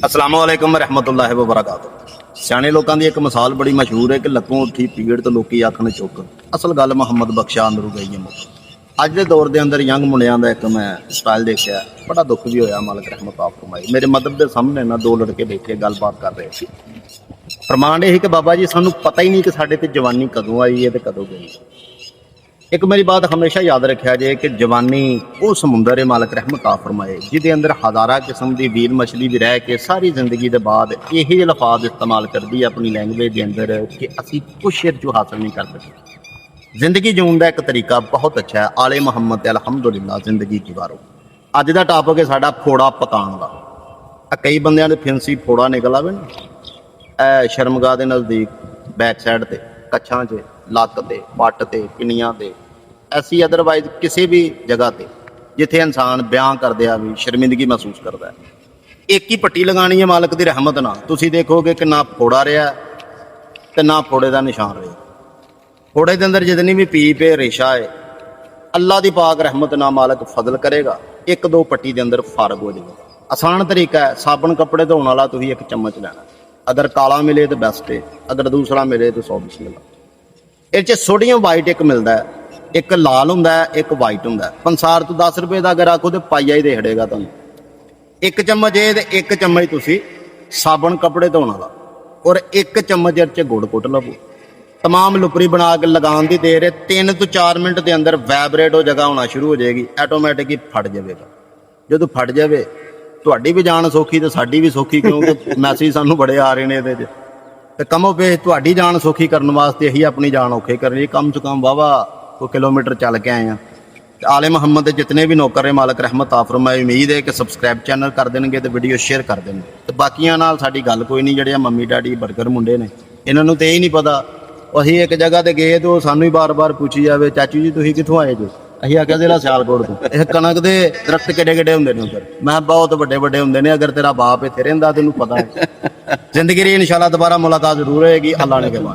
अस्सलामु अलैकुम रहमतुल्लाहि व बरकातुहू। सियाने लोगों की एक मिसाल बड़ी मशहूर है कि लकों उठी पीड़ तो लोग आखन चुक। असल गल मुहम्मद बख्शा अंदरों गई है मुक। अज के दौर के अंदर यंग मुंडियां का एक मैं स्टाइल देखा, बड़ा दुख भी होया। मालिक रहमत आप फरमाए। मेरे मदद के सामने ना दो लड़के बैठे गलबात कर रहे थे। फरमान यही कि बाबा जी सानू पता ही नहीं कि साडे ते जवानी कदों आई है तो कदों गई। एक मेरी बात हमेशा याद रखा जाए कि जवानी वो समुंदर है मालिक रहमत आ फरमाए जिदे अंदर हज़ारा किस्म की वीर मछली भी रह के सारी जिंदगी के बाद यही लफाज इस्तेमाल करती है अपनी लैंगवेज के अंदर कि असी कुछ जो हासिल नहीं कर सकते। जिंदगी जीने का एक तरीका बहुत अच्छा है। आले मुहम्मद अलहमदुलिल्लाह जिंदगी गुजारो। अज का टॉपिक है साडा फोड़ा पकाने का। कई बंदियां दे फिंसी फोड़ा निकल आवे ना शर्मगाह के नज़दीक बैक साइड ते कच्छां च लत्त ते पट्ट ते पिनियां ते ऐसी अदरवाइज किसी भी जगह ते जिथे इंसान बयान कर दिया भी शर्मिंदगी महसूस करता है। एक ही पट्टी लगानी है मालिक की रहमत नाल। तुसीं देखोगे कि ना फोड़ा रहा तो ना फोड़े का निशान रहा। फोड़े के अंदर जितनी भी पीप है रेशा है अल्लाह की पाक रहमत नाल मालिक फजल करेगा, एक दो पट्टी के अंदर फारग हो जाएगा। आसान तरीका है, साबन कपड़े धोने वाला तुसीं एक चम्मच लेना, अगर काला मिले तो बेस्ट है, अगर दूसरा मिले तो 100 बिस्मिल्लाह। इस सोडियम वाइट एक मिलता है, एक लाल होंदा है, एक वाइट होंदा है। पंसार तो 10 रुपए का अगर आखो तो पाइया ही दे खड़ेगा तुहानूं। एक चम्मच ये ते एक चम्मच तुसीं साबन कपड़े धोने वाला और एक चम्मच इस गुड़ कुट लवो। तमाम लुपरी बना के लगाने की देर है 3 तो 4 मिनट के अंदर वैबरेट हो जगह होना शुरू हो जाएगी, ऐटोमैटिक ही फट जाएगा। जो फट जाए तुहाडी भी जान सौखी तो साडी भी सौखी, क्योंकि मैसेज सानूं बड़े आ रहे हैं ये तो कमो पे तुहाडी जान सौखी करने वास्ते ही अपनी जान औखे कर रही। कम से कम वाहवा को किलोमीटर चल के आए हैं। आले मुहम्मद के जितने भी नौकर है मालिक रहमत आ फरमाए। उम्मीद है कि सबसक्राइब चैनल कर देंगे तो वीडियो शेयर कर देंगे। तो बाकियां नाल साडी गल कोई नहीं। जिहड़े मम्मी डैडी बर्गर मुंडे ने इन्हों तो यही नहीं पता। असीं एक जगह ते गए तो सानू ही बार बार पूछी जाए चाचू जी तुसीं कित्थों आए जो? असीं आख्या जिला सियालकोट तो। यह कणक के दरख्त किड्डे किड्डे हुंदे ने उधर? मैं बहुत वड्डे वड्डे हुंदे ने। अगर तेरा बाप इत्थे रहिंदा तैनूं पता है। जिंदगी दी इंशाअल्लाह दोबारा मुलाकात जरूर होएगी। अल्लाह ने करवानी।